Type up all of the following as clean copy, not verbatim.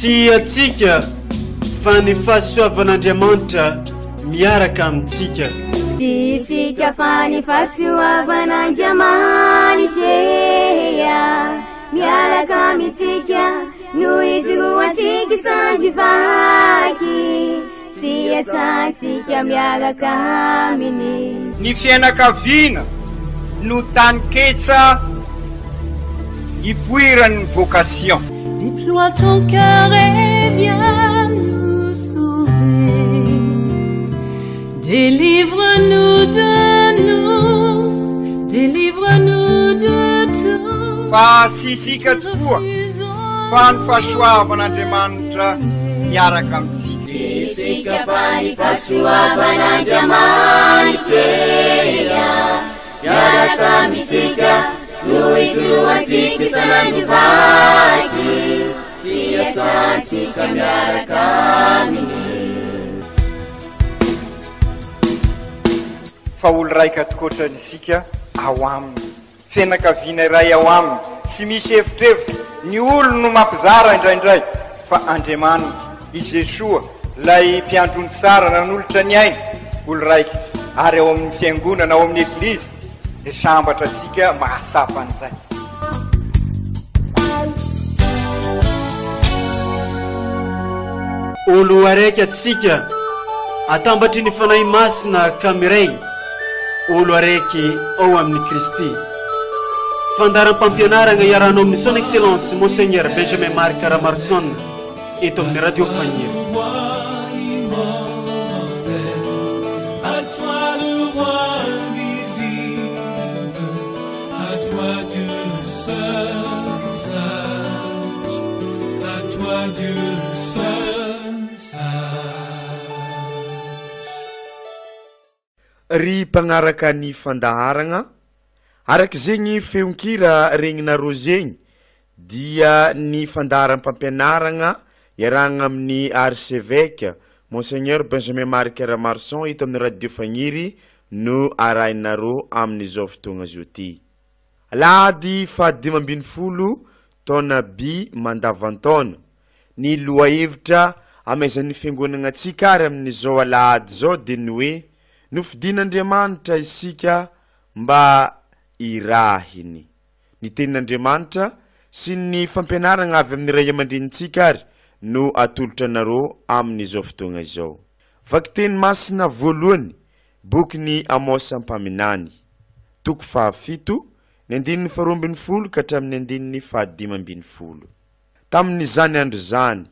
Sy atsika fa ny fahasoavan'Andriamanitra miaraka amintsika. Isika fa ny fahasoavan'Andriamanitra miaraka amintsika no izoroantsika sandrivaky sy asantsika miaraka aminy. Ny fianakaviana no tany ketsa ipoiran'ny vocation. Déploie ton cœur et viens nous sauver. Délivre-nous de nous, délivre-nous de tout. Fa sisika tokoa fa ny fahasoavan'Andriamanitra miaraka amintsika. Sisika fa ny fahasoavan'Andriamanitra miaraka amintsika no izoroantsika sandrivaky sy asantsika miaraka aminy. Fa olo raika atokotran'isika ao aminy, fianakaviana iray ao aminy, sy misy hevitrevitra ny olo no mampizara indraindray fa Andriamanitra i Jesoa lay mpiandrony tsara nanolotra ny aina olo raika ary ao amin'ny fiangonana ao amin'ny eglizy dia sambatra atsika mahasapa an'izay. Olo araiky atsika atambatry ny fanahy masina kamiray olo araiky ao amin'ny Kristy. Fandaram-pampianarana iarano amin'ny son excellence Monseigneur Benjamin Marc Caramarson eto amin'ny radio Fagniry. Ry mpagnaraka ny fandaharagna araka zegny feonkira regnina rozegny dia ny fandaharam-pampianaragna iaragna amin'ny archevêque Monseigneur Benjamin Marc Caramarson eto amin'ny radio Fagniry no arahinareo amin'izao fotoagna zao ty. Alahady fa 5 taona by mandavan-taona ny lohahevitra amaizan'ny fiangonana antsika ary amin'izao alahady zao dia ny hoe nofidin'Andriamanitra isika mba irahiny. Ny tenin'Andriamanitra sy ny fampianarana avy amin'ny ray aman-drenintsika ary no atolotra anareo amin'izao fotoagna izao. Vaky teny masina voalohany boky ny Amosa Mpaminany toko 7 ny 12 ka hatramin'ny 15. Tamin'izany andro zany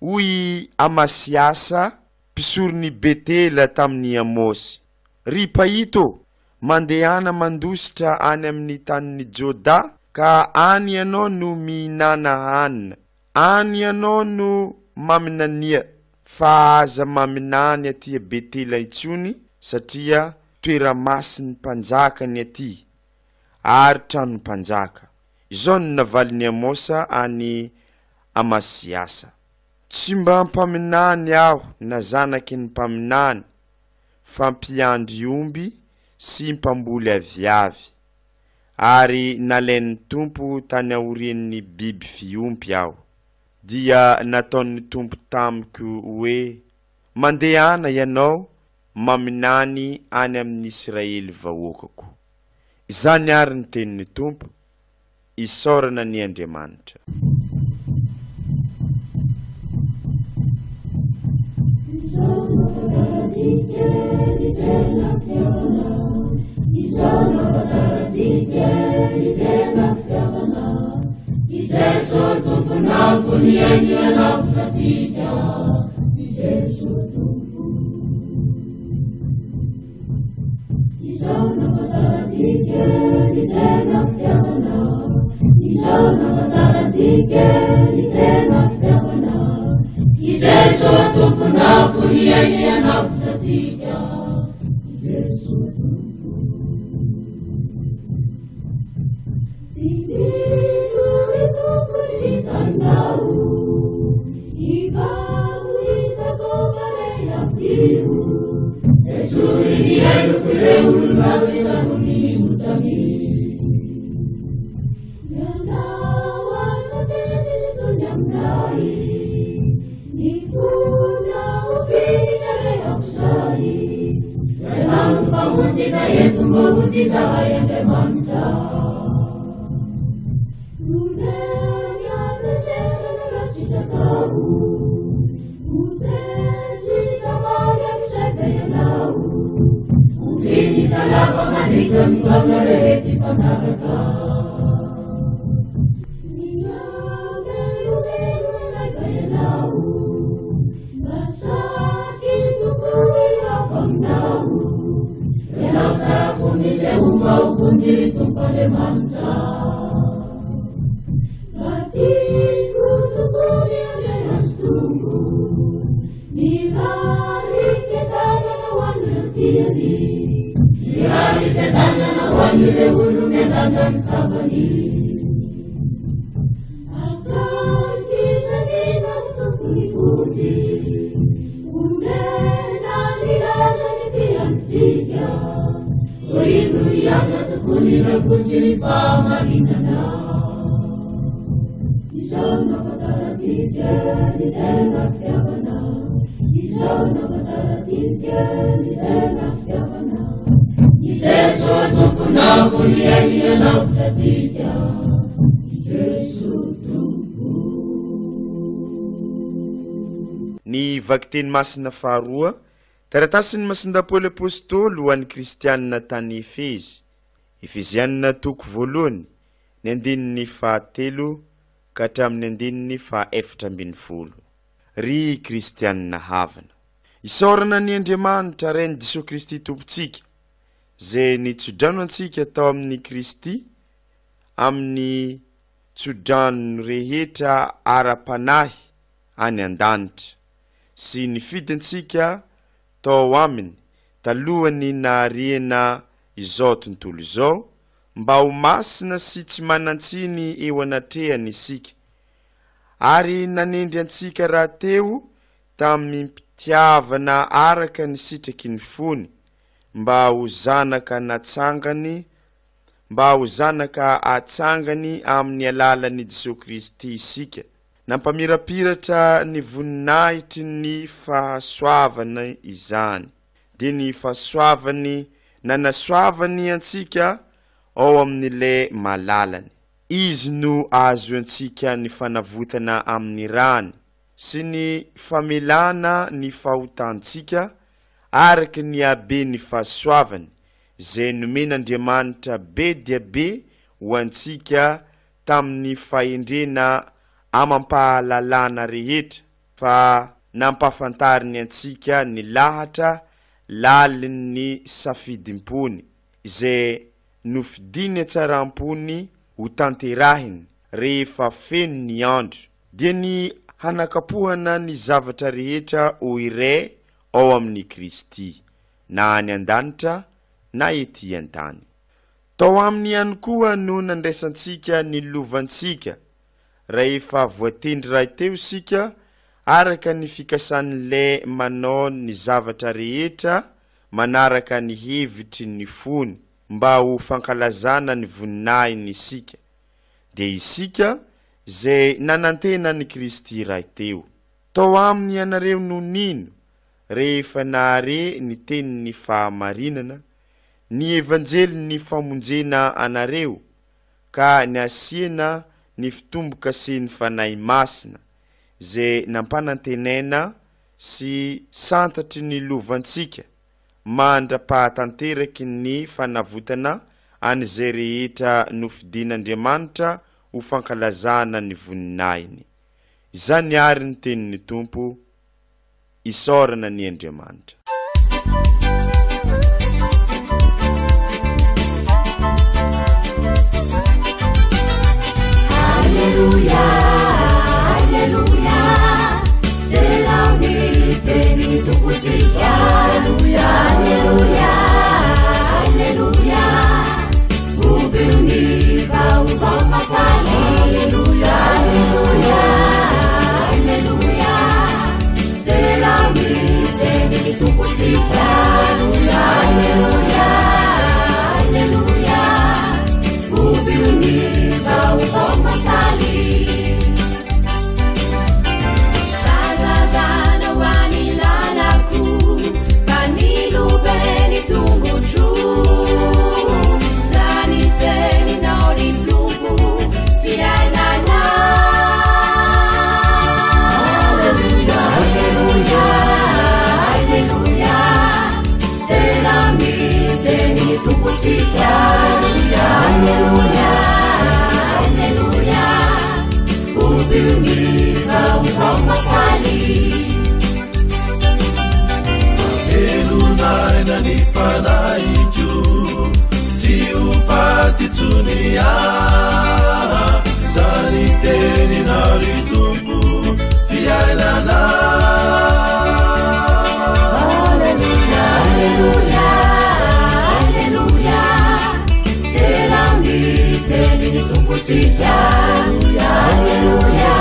hoy Amasiasa mpisorony Betela tamin'ny Amosy, ry pahito mandehana mandositra any amin'ny tanin'ny Joda ka any ianao no mihinana hanina, any ianao no maminania fa aza maminany aty Betela itsony satria toera masin'ny mpanjakany aty ary trano mpanjaka. Izao no navalin'ny Amosa any Amasiasa. Tsy mba mpaminany aho na zanaky ny mpaminany fa mpiandry omby sy mpamboly aviavy ary nalain'ny tompo tany aorian'ny biby fiompy aho. Dia nataon'ny tompo tamiko hoe mandehana ianao maminany any amin'ny Israely vahoakako. Izany ary ny tenin'ny tompo, isaorana ny Andriamanitra. yetu maudita hayende manta Udenya tejere rasita kau Udenya mayak sebenau Udeni talapa madikam kamareti panaraka Niya delu nagayanaw Masakit tukuli apangnaw Renata kumise umau kundi tumpale manta Hatiku tukuli adayas tunggu Nirari ketana na wanil tiri Nirari ketana na wanil ulu kenanan kabani Akan kisah dinas tukuli kuti Unde nani rasa nitian siya Uriru yang tukuli rakusiri pamarinana Isana patara tiga di enak yavana Isana patara tiga di enak yavana Iseso tuku na puliani anak tiga Iseso tuku Ny vakiteny masina faharoa taratasiny masindapoly apôstôly ho an'ny kristianina tany Efezy Efezianina toko voalohany ny andininy fahatelo ka hatramin'ny andininy faha-14 ry kristianina havana isaorana ny Andriamanitra reny Jesosy Kristy tompontsika zay nitsodrano antsika tao amin'ny Kristy amin'ny tsodrano rehetra ara-panahy any an-danitra sy nifidintsika tao aminy talohany nahariana izao tontolo izao mba ho masina sy tsy manantsiny eo anatrehany isika ary nanendry antsika raha teo tamin'ny mpitiavana araka ny sitraky ny fony mba ho zanaka natsangany mba ho zanaka atsangany amin'ny alalan'i Jesosy Kristy isika nampamirapiratra ny voninahitry ny fahasoavana izany dia ny fahasoavany nanasoavany antsika ao amin'ilay malalany izy no azo antsika ny fanavotana amin'ny rany sy ny famelana ny fahotantsika araka ny habe ny fahasoavany zay nomen'Andriamanitra be dia be ho antsika tamin'ny fahendrena amampahalalana rehetra fa nampafantariny antsika ny lahatra lalin'ny safidimpony zay nofidiny tsarampony ho tanterahiny rehefa feno ny andro dia ny hanakapohana ny zavatra rehetra ho iray ao amin'ny Kristy na any an-danitra na ety an-tany tao aminy ihany koa no nandraisantsika ny lovantsika rehefa voatendry raha teo sika araka ny fikasan'ilay manao ny zavatra rehetra manaraka ny hevitry ny fony mba ho fankalazana ny voninahiny isika dia isika zay nanantena ny Kristy raha teo tao aminy ianareo no nino rehefa nahare ny tenin'ny fahamarinana ny evanjely famonjena anareo ka ny asiana ny fitomboka sy ny fanahy masina zay nampanantenaina sy santatry ny lovantsika mandra-pahatanteraky ny fanavotana an'izay rehetra nofidin'Andriamanitra ho fankalazana ny voninahiny izany ary ny tenin'ny Tompo isaorana ny Andriamanitra Alleluia, alleluia, delauni teni tuputika. Alleluia, alleluia, alleluia, ubiuni kaubama fali. Alleluia, alleluia, alleluia, delauni teni tuputika. tumbutsika. Alleluia, alleluia. Ubunifa umafali. Elunai na nifanai juu, tiufati tunia. Zani teni naritumbu, fiainana. Alleluia, alleluia, alleluia. Terangi teni tumbutsika. Alleluia,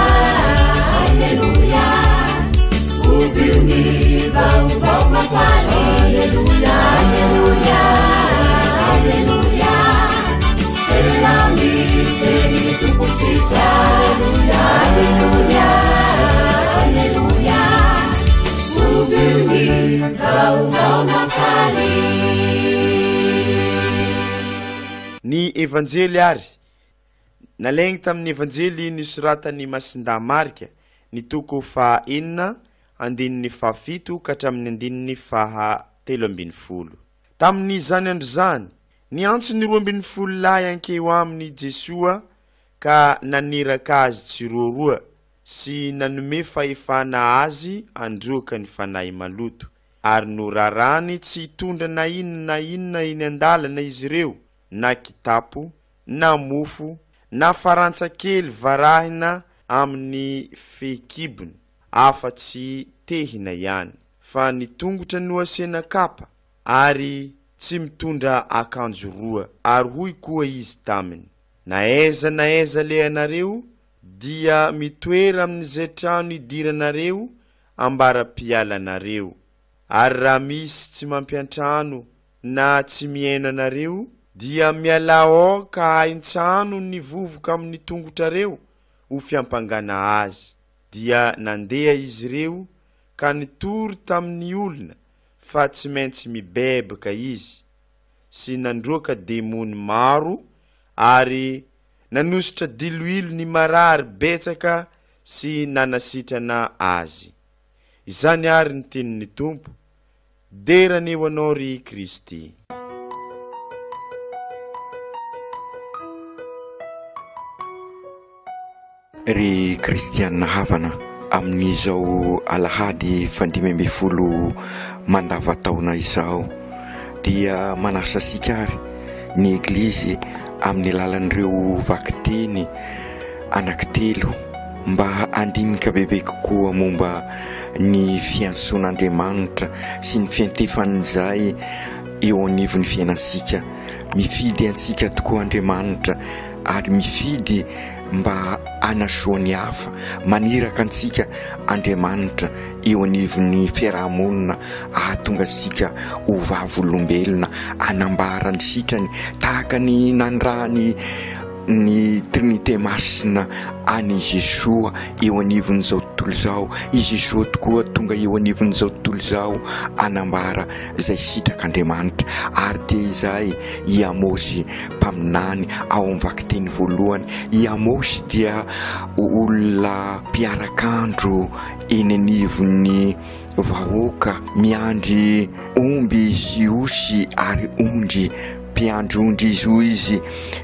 alleluia. Ubunifa umafali. Alleluia, alleluia, alleluia. Terangi teni tumbutsika. Alleluia, alleluia. Ubunifa umafali. Ny evanjely ary nalaigny tamin'ny evanjely nisoratany Masinda Marika ny toko faha 4 andininy faha 7 ka hatramin'ny andininy faha 13. Tamin'ny zany andro zany niantso ny 12 lahy ankeo aminy Jesoa ka naniraka azy tsiroaroa sy nanome fahefana azy androka ny fanahy maloto, ary norarany tsy hitondra na inona iny andalana izy ireo, na kitapo, na mofo, na farantsakely varahina amin'ny fehikibony, afa-tsy tehina ihany, fa nitongotra no asena kapa, ary tsy mitondra akanjo roa. Ary hoy koa izy taminy, na aiza le anareo dia mitoera amin'izay trano idiranareo ambara-pialanareo. Ary raha misy tsy mampiantrano na tsy miaino anareo, dia mialao ka haintsano ny vovoka amin'ny tongotrareo ho fiampangana azy. Dia nandeha izy ireo ka nitory tamin'ny olona, fa tsy maintsy mibebaka izy, sy nandroaka demony maro, ary nanositra diloilo ny marary betsaka sy nanasitrana azy. Izany ary ny tenin'ny Tompo. Derany eo anao ry Kristy. Ry kristianina havana, amin'izao alahady 15 mandavataona izao dia manasa sika ary ny eglizy amin'ny lalan'ireo vakiteny anankitelo mba andinika bebe kokoa momba ny fiantson'Andriamanitra sy ny fiantefan'izay eo anivon'ny fiainansika. Mifidy antsika tokoa Andriamanitra ary mifidy mba anasoany hafa, maniraka antsika Andriamanitra eo anivon'ny fiarahamonina, ahatonga sika ho vavolombelona, anambara ny sitrany tahaka ny nandrany ny Trinité Masina any Jesoa eo anivon'izao tontolo izao. I Jesoa tokoa tonga eo anivon'izao tontolo izao anambara izay sitrak'Andriamanitra. Ary dia izay i Amosy mpaminany ao amin'ny vakiteny voalohany. I Amosy dia olona mpiarak'andro eny anivon'ny vahoaka, miandry omby sy osy ary ondry, mpiandro-ondry izy hoy izy,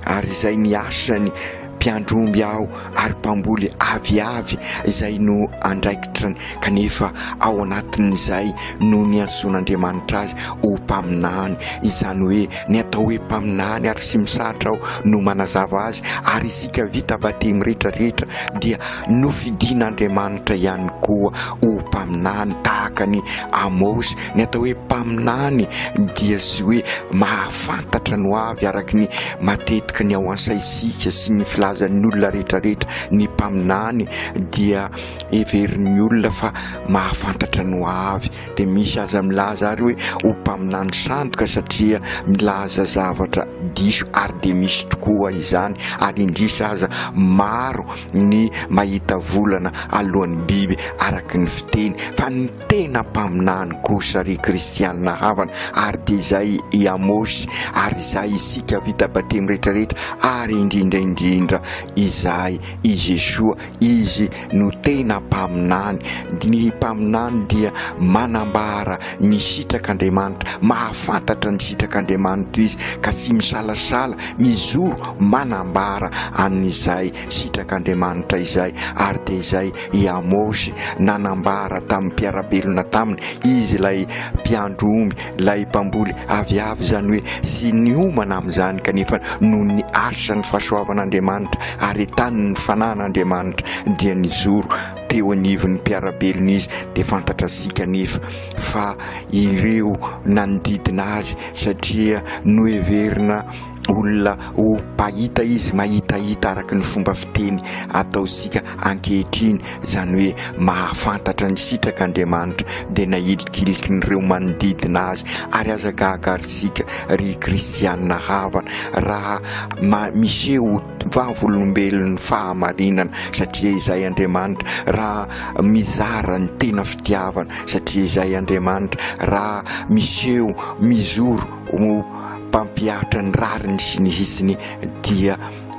ary izay ny asany mpiandro-omby ao ary mpamboly aviavy izay no andraikitrany, kanefa ao anatin'izay no niantson'Andriamanitra azy ho mpaminany. Izany hoe ny atao hoe mpaminany ary sy misatra ao no manazava azy, ary isika vita batemy rehetrarehetra dia nofidin'Andriamanitra ihany koa ho mpaminany tahaka ny Amosy. Ny atao hoe mpaminany dia sy hoe mahafantatra no avy araky ny matetika ny ao ansaisika sy ny filazan'ny olona rehetrarehetra. Ny mpaminany dia everin'ny olona fa mahafantatra no avy. Dia misy aza milaza ary hoe ho mpaminany sandoka satria milaza zavatra diso, ary dia misy tokoa izany. Ary indrisa aza maro ny mahita volana alohan'ny biby araky ny fiteny, fa ny tena mpaminany kosa ry kristianina havana. Ary dia izay i Amosy, ary izay isika vita batemy rehetrarehetra, ary indrindraindrindra izay i Jesoa, izy no tena mpaminany. Ny mpaminany dia manambara ny sitrak'Andriamanitra, mahafantatra ny sitrak'Andriamanitra izy, izy ka tsy misalasala mizoro manambara an'izay sitrak'Andriamanitra izay. Ary de izay i Amosy nanambara tamin'ny mpiarabelona taminy izy lay mpiandro omby lay mpamboly aviavy zany hoe sy niomana amin'izany kanefa noho ny asa ny fahasoavan'Andriamanitra ary tany ny fanan'Andriamanitra dia nizoro teo anivon'ny mpiarabelona izy. De fantatrasika nefa fa ireo nanodidina azy satria noheverina olona ho pahita izy mahitahita araky ny fomba fiteny ataosika ankehitriny zany hoe mahafantatra ny sitrak'Andriamanitra de nahilikiliky nyreo manodidina azy. Ary aza gagarisika ry kristianina havana raha miseho vavolombelon'ny fahamarinana satria izay Andriamanitra, raha mizara ny tena fitiavana satria izay Andriamanitra, raha miseho mizoro mpampiatra ny rariny sy ny hisiny dia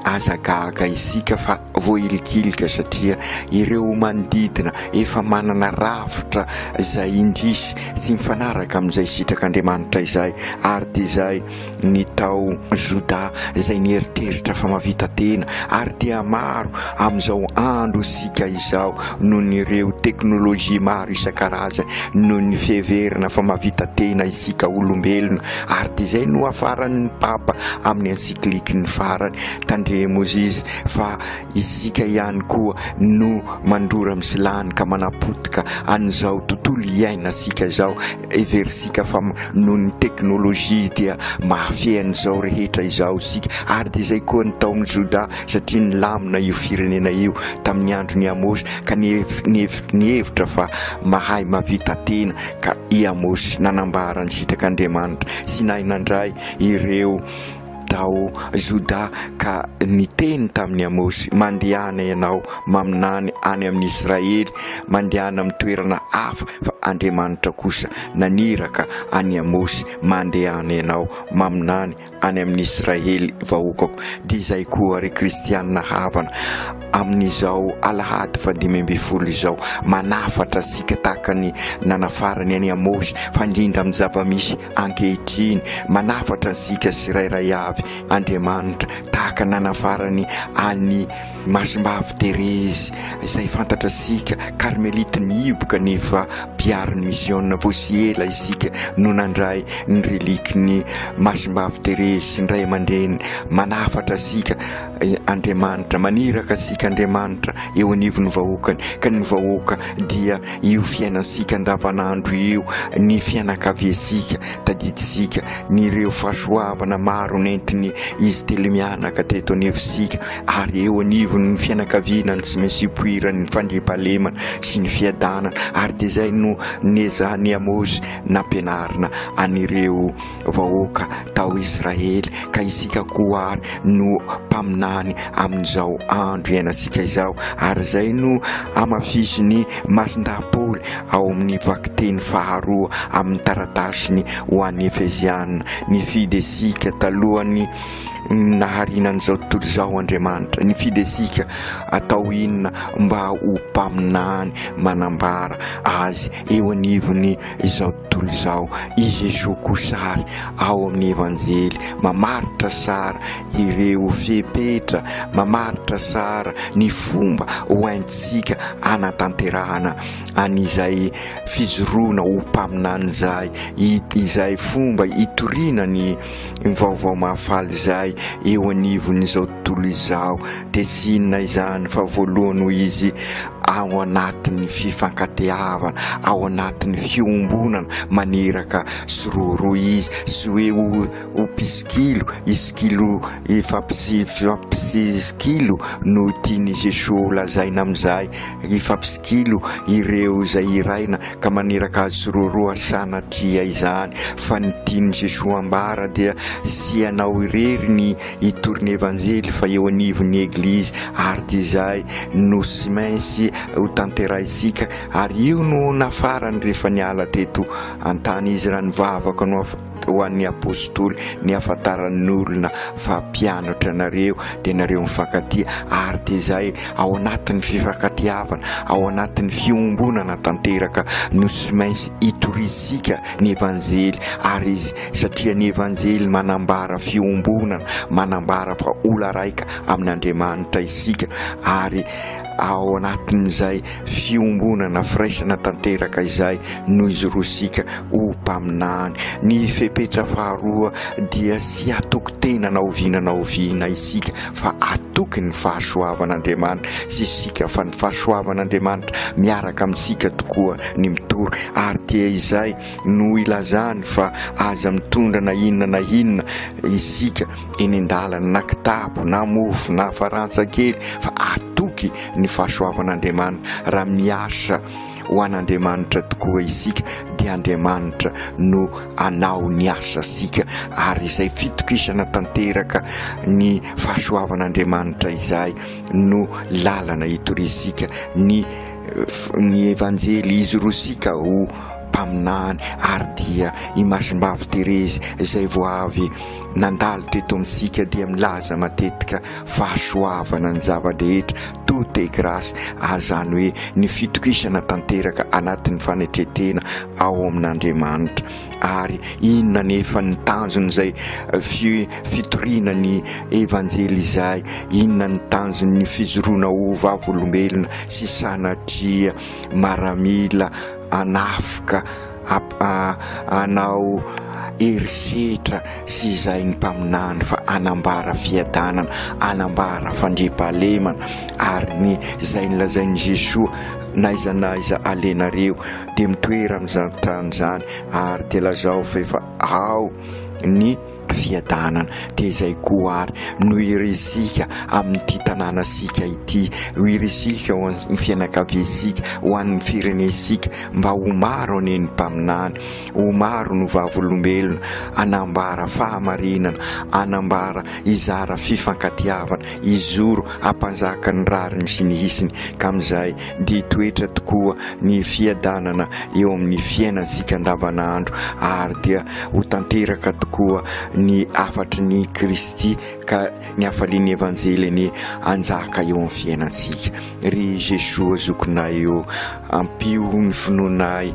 aza gaga isika fa voailikilika satria ireo manodidina efa manana rafitra zay indrisy sy mifanaraka amin'izay sitrak'Andriamanitra izay. Ary de izay ny tao Joda zay nieritreritra fa mavita tena ary dia maro amin'izao andro isika izao noho nyreo teknôlôjia maro isan-karazany noho ny fiheverana fa mavita tena isika olombelona. Ary de izay no afaran'ny Papa amin'ny ensiklikiny farany tandremos izy fa isika ihany koa no mandrora misilany ka manapotika an'izao tontolo iainasika zao eversika fa noho ny teknôlôjia dia mahafehan'izao rehetra izao isika. Ary de izay koa ny taon'ny Joda satria nilamina io firenena io tamin'ny andron'ny Amosy ka nihevitra fa mahay mavita tena ka i Amosy nanambara ny sitrak'Andriamanitra sy nahinandray ireo tao Joda ka niteny tamin'ny Amosy mandehana ianao maminany any amin'ny Israely, mandehana amin'ny toerana hafa fa Andriamanitra kosa naniraka any Amosy mandehana ianao maminany any amin'ny Israely vahoakako. De izay koa ry kristianina havana amin'izao alahady fa 15 izao manafatra sika tahaka ny nanafarany any Amosy fa indrindra amin'ny zava-misy ankehitriny manafatra sika sirairay avy Andriamanitra tahaka nanafarany any Masimbavy Terezy izay fantatra sika karmelity mihiboka nefa mpiariny misiona voasiela isika no nandray ny relikiny Masimbavy Terezy sy ndray aman-dreny. Manafatra sika Andriamanitra, maniraka sika Andriamanitra eo anivon'ny vahoakany ka ny vahoaka dia io fiainasika andavanandro io ny fianakaviasika tadidisika nyreo fahasoavana maro nentiny izy telemianaka teto anevysika ary eo anivon'ny fianakaviana ny tsy maintsy ipoirany ny fandriampahalemana sy ny fiadanana. Ary de izay no nezany Amosy nampianarina anireo vahoaka tao Israely ka isika koa ary no mpaminany amin'izao andro iainasika izao. Ary izay no amafisiny Masindapoly ao amin'ny vakiteny faharoa amin'ny taratasiny ho an'ny Efezianina nifidy isika talohany naharinan'izao tontolo izao Andriamanitra, nifidy isika atao inona mba ho mpaminany manambara azy eo anivony izao tontolo izao. I Jesosy kosary ao amin'ny evanjely mamaritra sara ireo fepetra, mamaritra sara ny fomba hoentsika anatanterahana an'izay fijoroana ho mpaminany zay, izay fomba itoriana ny vaovao mahafaly zay eo anivon'izao tontolo izao. De tsy inona izany fa voalohany ho izy ao anatin'ny fifankatiavana, ao anatin'ny fiombonana maneraka siroro izy sy hoe ho pisikilo isikilo ifampisikilo no tiany Jesosy lazaina amin'izay ifampisikilo ireo zay iraina ka maneraka azy siroro asanatria izany fa ny tiany Jesosy ambara dia sy anao irery ny itoriny evanjely fa eo anivon'ny eglizy. Ary de izay no sy mainsy ho tanterahisika ary io no nafarany rehefa niala teto antany izy raha nivavaka no ho an'ny apôstôly ny afantaran'olona fa mpianatra nareo dia nareo mifankatia ary dia zay ao anatin'ny fifankatiavana ao anatin'ny fiombonana tanteraka no sy maintsy hitorisika ny evanjely ary izy satria ny evanjely manambara fiombonana manambara fa ola raika amin'Andriamanitra isika ary ao anatin'izay fiombonana firaisana tanteraka izay no izy rosika ho mpaminany ny fepetra faharoa dia sy atoko tena na oviana isika fa atoky ny fahasoavan'Andriamanitra sy isika fa ny fahasoavan'Andriamanitra miaraka amintsika tokoa ny mitory ary dia izay no ilazany fa aza mitondra na inona isika eny an-dalana na kitapo na mofo na farantsakely fa atoky ny fahasoavan'Andriamanitra raha miasa ho an'Andriamanitra tokoa isika dia Andriamanitra no anao ny asa sika ary izay fitokisana tanteraka ny fahasoavan'Andriamanitra izay no lalana hitorisika ny evanjely izy rosika ho mpaminany ary dia i Masimbavy Terezy izay voavy nandalo teto amintsika dia milaza matetika fahasoavana ny zava-drehetra tout est grâce ary zany hoe ny fitokisana tanteraka anatin'ny fanetretena ao amin'Andriamanitra ary inona nefa ny tanjony izay fitoriana ny evanjely izay inona ny tanjony ny fizoroana ho vavolombelona sy sanatria maramila anafika anao erisetra sy izay ny mpaminany fa anambara fiadanana anambara fandriampahalemana ary ny izay nilazain'i Jesoa naiza alenareo dia mitoera amin'izany tany zany ary dia lazao fa efa ao ny fiadanana dia izay koa ary no iresika amin'ity tanànasika ity ho iresika ho an'ny fianakaviasika ho an'ny firenesika mba ho maro aneny mpaminany ho maro no vavolombelona anambara fahamarinana anambara izara fifankatiavana izoro ampanjaka ny rariny sy ny hisiny ka amin'izay dia toetra tokoa ny fiadanana eo amin'ny fiainansika andavanandro ary dia ho tanteraka tokoa ny afatry ny Kristy ka ny hafalian'ny evanjely ny anjaka eo amin'ny fiainansika ry Jesoa zokonay eo ampio ny finoanay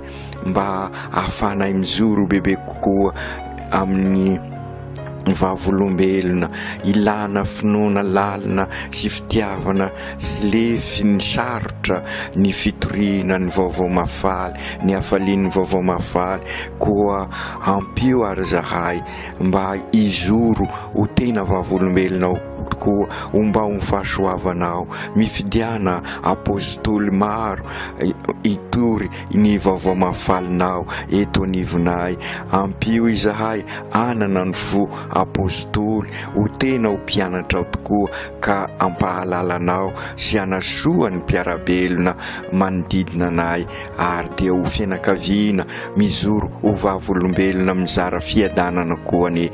mba ahafanay mizoro bebe kokoa amin'ny vavolombelona ilana finoana lalina sy fitiavana sy lefy ny sarotra ny fitoriana ny vaovao mafaly ny hafalian'ny vaovao mafaly koa ampio ary zahay mba izoro ho tena vavolombelona koa mba ho fahasoavanao mifidiana apôstôly maro itory ny vaovao mafalinao eto anivonay ampio izahay anana ny fo apôstôly ho tena ho mpianatra tokoa ka ampahalalanao sy anasoa ny mpiarabelona manodidina anay ary dia ho fianakaviana mizoro ho vavolombelona mizara fiadanana koa ny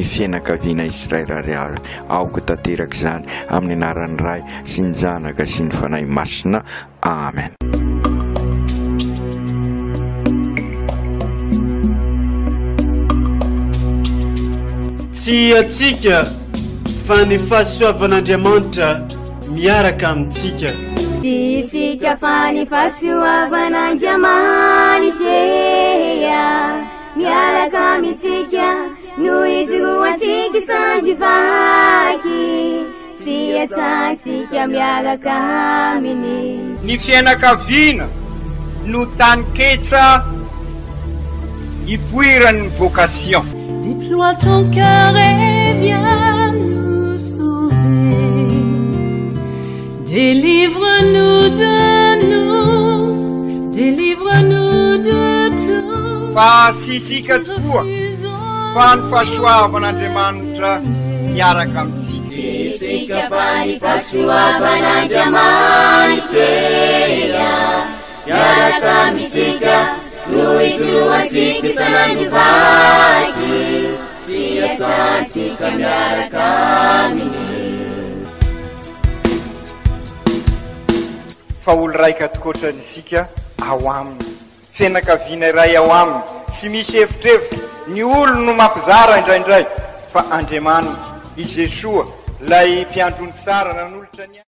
fianakaviana Israely aoko tanteraka izany amin'ny anaran'ny Ray sy ny Zanaka sy ny Fanahy Masina amen. Tsy atsika fa ny fahasoavan'Andriamanitra miaraka amintsika. Isika fa ny fahasoavan'Andriamanitra miaraka amintsika no izoroantsika sandrivaky sy asantsika miaraka aminy. Ny fianakaviana no taniketsa ipoiran'ny vocation. Déploie ton cœur et viens nous sauver. Délivre-nous de nous, délivre-nous de tout. Fa sisika tokoa fa ny fahasoavan'Andriamanitra miaraka amintsika. Sisika fa ny fahasoavan'Andriamanitra miaraka amintsika no izoroantsika sandrivaky sy asantsika miaraka aminy. Fa olo raika tokoatran'isika ao aminy fianakaviana iray ao aminy sy misy hevitrevitra ny olo no mampizara indraindray fa Andriamanitra i Jesoa lay mpiandrony tsara nanolotra ny